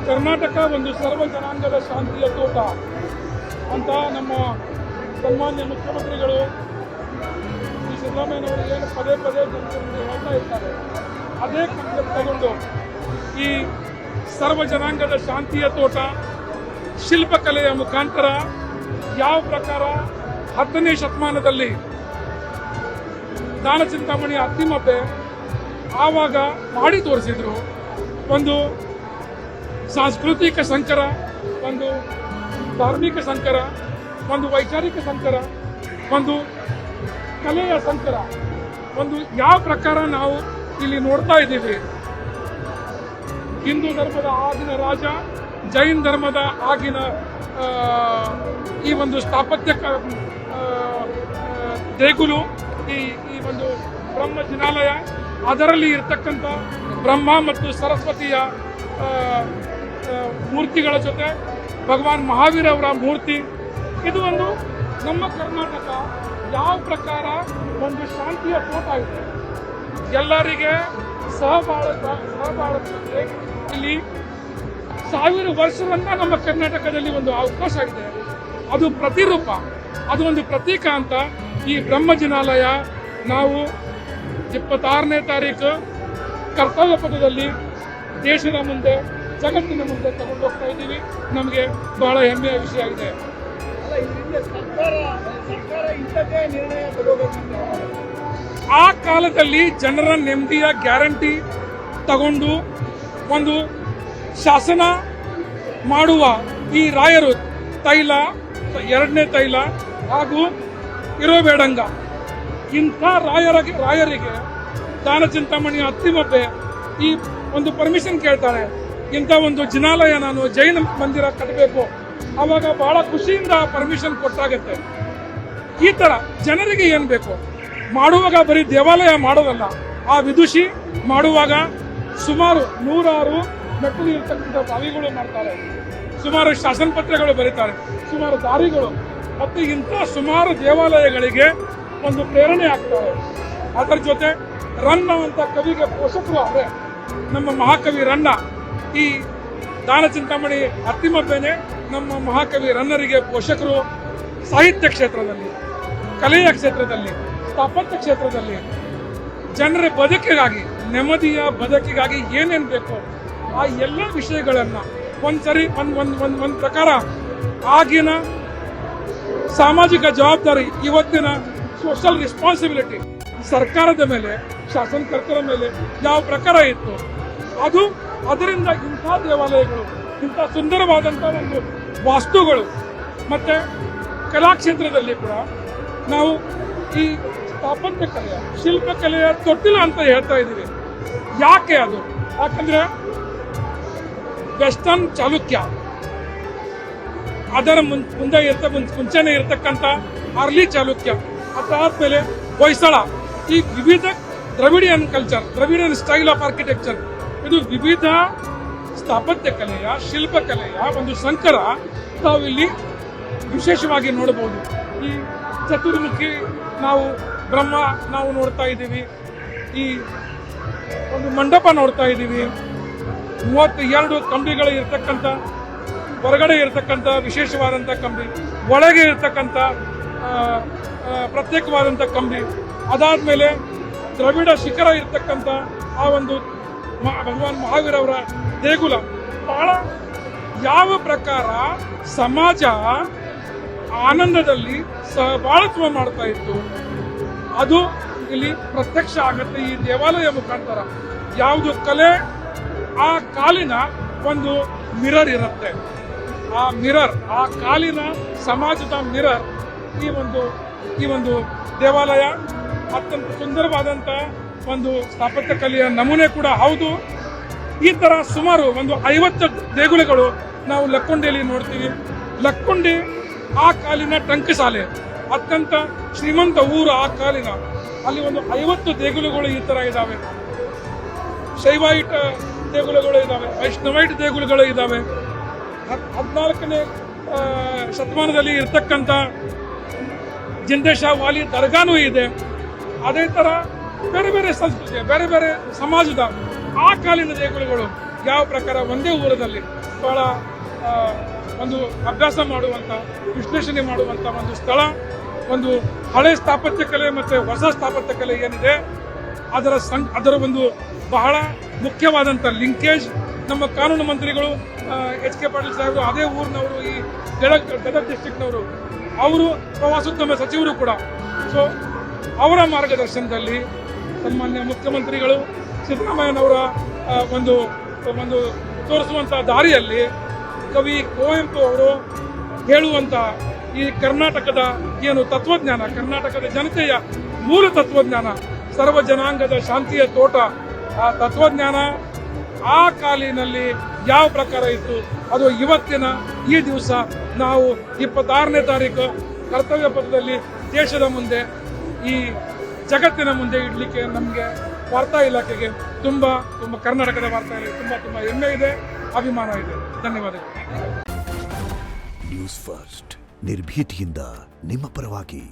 ಕರ್ನಾಟಕ ಒಂದು ಸರ್ವ ಜನಾಂಗದ ಶಾಂತಿಯ ತೋಟ ಅಂತ ನಮ್ಮ ಸನ್ಮಾನ್ಯ ಮುಖ್ಯಮಂತ್ರಿಗಳು ಶ್ರೀ ಸಿದ್ದರಾಮಯ್ಯನವರು ಏನು ಪದೇ ಪದೇ ಜನರಿಗೆ ಹೇಳ್ತಾ ಇರ್ತಾರೆ, ಅದೇ ಕಾನ್ಸೆಪ್ಟ್ ತಗೊಂಡು ಈ ಸರ್ವ ಜನಾಂಗದ ಶಾಂತಿಯ ತೋಟ ಶಿಲ್ಪಕಲೆಯ ಮುಖಾಂತರ ಯಾವ ಪ್ರಕಾರ 10ನೇ ಶತಮಾನದಲ್ಲಿ ದಾನ ಚಿಂತಾಮಣಿ ಅತ್ತಿಮಬ್ಬೆ ಆವಾಗ ಮಾಡಿ ತೋರಿಸಿದ್ರು. ಒಂದು ಸಾಂಸ್ಕೃತಿಕ ಸಂಕರ, ಒಂದು ಧಾರ್ಮಿಕ ಸಂಕರ, ಒಂದು ವೈಚಾರಿಕ ಸಂಕರ, ಒಂದು ಕಲೆಯ ಸಂಕರ, ಒಂದು ಯಾವ ಪ್ರಕಾರ ನಾವು ಇಲ್ಲಿ ನೋಡ್ತಾ ಇದ್ದೀವಿ. ಹಿಂದೂ ಧರ್ಮದ ಆಗಿನ ರಾಜ, ಜೈನ್ ಧರ್ಮದ ಆಗಿನ ಈ ಒಂದು ಸ್ಥಾಪತ್ಯ ದೇಗುಲು, ಈ ಒಂದು ಬ್ರಹ್ಮ ಜಿನಾಲಯ, ಅದರಲ್ಲಿ ಇರತಕ್ಕಂಥ ಬ್ರಹ್ಮ ಮತ್ತು ಸರಸ್ವತಿಯ ಮೂರ್ತಿಗಳ ಜೊತೆ ಭಗವಾನ್ ಮಹಾವೀರ ಅವರ ಮೂರ್ತಿ, ಇದು ಒಂದು ನಮ್ಮ ಕರ್ನಾಟಕ ಯಾವ ಪ್ರಕಾರ ಒಂದು ಶಾಂತಿಯ ತೋಟ ಇದೆ. ಎಲ್ಲರಿಗೆ ಸಹಬಾಳ್ವೆ ಇಲ್ಲಿ 1000 ವರ್ಷವನ್ನ ನಮ್ಮ ಕರ್ನಾಟಕದಲ್ಲಿ ಒಂದು ಅವಕಾಶ ಇದೆ. ಅದು ಪ್ರತಿರೂಪ, ಅದು ಒಂದು ಪ್ರತೀಕ ಅಂತ ಈ ಬ್ರಹ್ಮ ಜಿನಾಲಯ ನಾವು 26ನೇ ತಾರೀಕು ಕರ್ತವ್ಯ ಪಥದಲ್ಲಿ ದೇಶದ ಮುಂದೆ, ಜಗತ್ತಿನ ಮುಂದೆ ತಗೊಂಡು ಹೋಗ್ತಾ ಇದ್ದೀವಿ. ನಮಗೆ ಬಹಳ ಹೆಮ್ಮೆಯ ವಿಷಯ ಇದೆ. ಆ ಕಾಲದಲ್ಲಿ ಜನರ ನೆಮ್ಮದಿಯ ಗ್ಯಾರಂಟಿ ತಗೊಂಡು ಒಂದು ಶಾಸನ ಮಾಡುವ ಈ ರಾಯರು ತೈಲ, 2ನೇ ತೈಲ ಹಾಗೂ ಇರೋಬೇಡಂಗ ಇಂಥ ರಾಯರಿಗೆ ದಾನ ಚಿಂತಾಮಣಿ ಅತ್ತಿಮಬ್ಬೆ ಈ ಒಂದು ಪರ್ಮಿಷನ್ ಕೇಳ್ತಾಳೆ. ಇಂಥ ಒಂದು ಜಿನಾಲಯ ನಾನು ಜೈನ ಮಂದಿರ ಕಟ್ಟಬೇಕು, ಆವಾಗ ಬಹಳ ಖುಷಿಯಿಂದ ಪರ್ಮಿಷನ್ ಕೊಟ್ಟಾಗತ್ತೆ. ಈ ತರ ಜನರಿಗೆ ಏನ್ ಬೇಕು ಮಾಡುವಾಗ ಬರೀ ದೇವಾಲಯ ಮಾಡೋದಲ್ಲ, ಆ ವಿದುಷಿ ಮಾಡುವಾಗ ಸುಮಾರು 106 ಮೆಟ್ಟಲು ಇರತಕ್ಕಂಥ ಬಾವಿಗಳು ಮಾಡ್ತಾರೆ, ಸುಮಾರು ಶಾಸನ ಪತ್ರಗಳು ಬರೀತಾರೆ, ಸುಮಾರು ದಾರಿಗಳು, ಮತ್ತು ಇಂಥ ಸುಮಾರು ದೇವಾಲಯಗಳಿಗೆ ಒಂದು ಪ್ರೇರಣೆ ಆಗ್ತಾರೆ. ಅದರ ಜೊತೆ ರನ್ನ ಅಂತ ಕವಿಗೆ ಪೋಷಕರು ಅವರೇ, ನಮ್ಮ ಮಹಾಕವಿ ರನ್ನ. ಈ ದಾನ ಚಿಂತಾಮಣಿ ಅತ್ತಿಮಬ್ಬೆನೆ ನಮ್ಮ ಮಹಾಕವಿ ರನ್ನರಿಗೆ ಪೋಷಕರು. ಸಾಹಿತ್ಯ ಕ್ಷೇತ್ರದಲ್ಲಿ, ಕಲೆಯ ಕ್ಷೇತ್ರದಲ್ಲಿ, ಸ್ಥಾಪತ್ಯ ಕ್ಷೇತ್ರದಲ್ಲಿ ಜನರ ಬದುಕಿಗಾಗಿ, ನೆಮ್ಮದಿಯ ಬದುಕಿಗಾಗಿ ಏನೇನು ಬೇಕು ಆ ಎಲ್ಲ ವಿಷಯಗಳನ್ನು ಒಂದ್ಸರಿ ಒಂದು ಪ್ರಕಾರ ಆಗಿನ ಸಾಮಾಜಿಕ ಜವಾಬ್ದಾರಿ, ಇವತ್ತಿನ ಸೋಷಿಯಲ್ ರೆಸ್ಪಾನ್ಸಿಬಿಲಿಟಿ ಸರ್ಕಾರದ ಮೇಲೆ, ಶಾಸನಕರ್ತರ ಮೇಲೆ ಯಾವ ಪ್ರಕಾರ ಇತ್ತು, ಅದರಿಂದ ಇಂಥ ದೇವಾಲಯಗಳು, ಇಂಥ ಸುಂದರವಾದಂಥ ಒಂದು ವಾಸ್ತುಗಳು, ಮತ್ತೆ ಕಲಾಕ್ಷೇತ್ರದಲ್ಲಿ ಕೂಡ ನಾವು ಈ ಸ್ಥಾಪತ್ಯ ಕಲೆಯ, ಶಿಲ್ಪಕಲೆಯ ತೊಟ್ಟಿಲ ಅಂತ ಹೇಳ್ತಾ ಇದ್ದೀವಿ. ಯಾಕೆ ಅದು? ಯಾಕಂದ್ರೆ ವೆಸ್ಟರ್ನ್ ಚಾಲುಕ್ಯ, ಅದರ ಮುಂಚೆನೆ ಇರತಕ್ಕಂಥ ಅರ್ಲಿ ಚಾಲುಕ್ಯ, ಅದಾದ್ಮೇಲೆ ಹೊಯ್ಸಳ, ಈ ವಿವಿಧ ದ್ರವಿಡಿಯನ್ ಕಲ್ಚರ್, ದ್ರವಿಡಿಯನ್ ಸ್ಟೈಲ್ ಆಫ್ ಆರ್ಕಿಟೆಕ್ಚರ್, ಇದು ವಿವಿಧ ಸ್ಥಾಪತ್ಯ ಕಲೆಯ, ಶಿಲ್ಪಕಲೆಯ ಒಂದು ಸಂಕರ ತಾವಿಲ್ಲಿ ವಿಶೇಷವಾಗಿ ನೋಡಬಹುದು. ಈ ಚತುರ್ಮುಖಿ ಬ್ರಹ್ಮ ನಾವು ನೋಡ್ತಾ ಇದ್ದೀವಿ, ಈ ಒಂದು ಮಂಟಪ ನೋಡ್ತಾ ಇದ್ದೀವಿ, 32 ಕಂಬಿಗಳು ಇರ್ತಕ್ಕಂಥ, ಹೊರಗಡೆ ಇರತಕ್ಕಂಥ ವಿಶೇಷವಾದಂಥ ಕಂಬಿ, ಒಳಗೆ ಇರತಕ್ಕಂಥ ಪ್ರತ್ಯೇಕವಾದಂಥ ಕಂಬಿ, ಅದಾದ್ಮೇಲೆ ದ್ರವಿಡ ಶಿಖರ ಇರ್ತಕ್ಕಂಥ ಆ ಒಂದು ಭಗವಾನ್ ಮಹಾವೀರ ಅವರ ದೇಗುಲ. ಬಹಳ ಯಾವ ಪ್ರಕಾರ ಸಮಾಜ ಆನಂದದಲ್ಲಿ ಸಹಬಾಳ್ವೆ ಮಾಡ್ತಾ ಇತ್ತು, ಅದು ಇಲ್ಲಿ ಪ್ರತ್ಯಕ್ಷ ಆಗುತ್ತೆ ಈ ದೇವಾಲಯ ಮುಖಾಂತರ. ಯಾವುದು ಕಲೆ, ಆ ಕಾಲಿನ ಒಂದು ಮಿರರ್ ಇರುತ್ತೆ, ಆ ಮಿರರ್, ಆ ಕಾಲಿನ ಸಮಾಜದ ಮಿರರ್ ಈ ಒಂದು ದೇವಾಲಯ ಅತ್ಯಂತ ಸುಂದರವಾದಂಥ ಒಂದು ಸ್ಥಾಪತ್ಯ ಕಲೆಯ ನಮೂನೆ ಕೂಡ ಹೌದು. ಈ ತರ ಸುಮಾರು ಒಂದು 50 ದೇಗುಲಗಳು ನಾವು ಲಕ್ಕೊಂಡಿಯಲ್ಲಿ ನೋಡ್ತೀವಿ. ಲಕ್ಕೊಂಡಿ ಆ ಕಾಲಿನ ಟಂಕಸಾಲೆ, ಅತ್ಯಂತ ಶ್ರೀಮಂತ ಊರು ಆ ಕಾಲಿನ, ಅಲ್ಲಿ ಒಂದು 50 ದೇಗುಲಗಳು ಈ ತರ ಇದಾವೆ. ಶೈವಾಯಿಟ್ ದೇಗುಲಗಳು ಇದಾವೆ, ವೈಷ್ಣವೈಟ್ ದೇಗುಲಗಳು ಇದಾವೆ. 14ನೇ ಶತಮಾನದಲ್ಲಿ ಇರ್ತಕ್ಕಂಥ ಜಿಂದೇಶ ವಾಲಿ ದರ್ಗಾನೂ ಇದೆ. ಅದೇ ತರ ಬೇರೆ ಬೇರೆ ಸಂಸ್ಕೃತಿ, ಬೇರೆ ಬೇರೆ ಸಮಾಜದ ಆ ಕಾಲಿನ ದೇಗುಲಗಳು ಯಾವ ಪ್ರಕಾರ ಒಂದೇ ಊರದಲ್ಲಿ ಬಹಳ ಒಂದು ಅಭ್ಯಾಸ ಮಾಡುವಂಥ ವಿಶ್ಲೇಷಣೆ ಮಾಡುವಂಥ ಒಂದು ಸ್ಥಳ, ಒಂದು ಹಳೆ ಸ್ಥಾಪತ್ಯ ಕಲೆ ಮತ್ತು ಹೊಸ ಸ್ಥಾಪತ್ಯ ಕಲೆ ಏನಿದೆ ಅದರ ಒಂದು ಬಹಳ ಮುಖ್ಯವಾದಂಥ ಲಿಂಕೇಜ್. ನಮ್ಮ ಕಾನೂನು ಮಂತ್ರಿಗಳು ಎಚ್ ಕೆ ಪಾಟೀಲ್ ಸಾಹೇಬರು ಅದೇ ಊರಿನವರು, ಈ ಗದಗ ಡಿಸ್ಟ್ರಿಕ್ಟ್ನವರು, ಅವರು ಪ್ರವಾಸೋದ್ಯಮ ಸಚಿವರು ಕೂಡ. ಸೊ ಅವರ ಮಾರ್ಗದರ್ಶನದಲ್ಲಿ ಸನ್ಮಾನ್ಯ ಮುಖ್ಯಮಂತ್ರಿಗಳು ಸಿದ್ದರಾಮಯ್ಯನವರ ಒಂದು ತೋರಿಸುವಂಥ ದಾರಿಯಲ್ಲಿ ಕವಿ ಕುವೆಂಪು ಅವರು ಹೇಳುವಂಥ ಈ ಕರ್ನಾಟಕದ ಏನು ತತ್ವಜ್ಞಾನ, ಕರ್ನಾಟಕದ ಜನತೆಯ ಮೂಲ ತತ್ವಜ್ಞಾನ, ಸರ್ವ ಜನಾಂಗದ ಶಾಂತಿಯ ತೋಟ, ಆ ತತ್ವಜ್ಞಾನ ಆ ಕಾಲಿನಲ್ಲಿ ಯಾವ ಪ್ರಕಾರ ಇತ್ತು ಅದು ಇವತ್ತಿನ ಈ ದಿವಸ ನಾವು 26ನೇ ತಾರೀಕು ಕರ್ತವ್ಯ ಪಥದಲ್ಲಿ ದೇಶದ ಮುಂದೆ, ಈ ಜಗತ್ತಿನ ಮುಂದೆ ಇಡಲಿಕ್ಕೆ ನಮಗೆ ವಾರ್ತಾ ಇಲಾಖೆಗೆ ತುಂಬ ಕರ್ನಾಟಕದ ವಾರ್ತಾ ಇಲಾಖೆ ತುಂಬ ಹೆಮ್ಮೆ ಇದೆ, ಅಭಿಮಾನ ಇದೆ. ಧನ್ಯವಾದಗಳು. ನ್ಯೂಸ್ ಫಸ್ಟ್ ನಿರ್ಭೀತಿಯಿಂದ ನಿಮ್ಮ ಪರವಾಗಿ.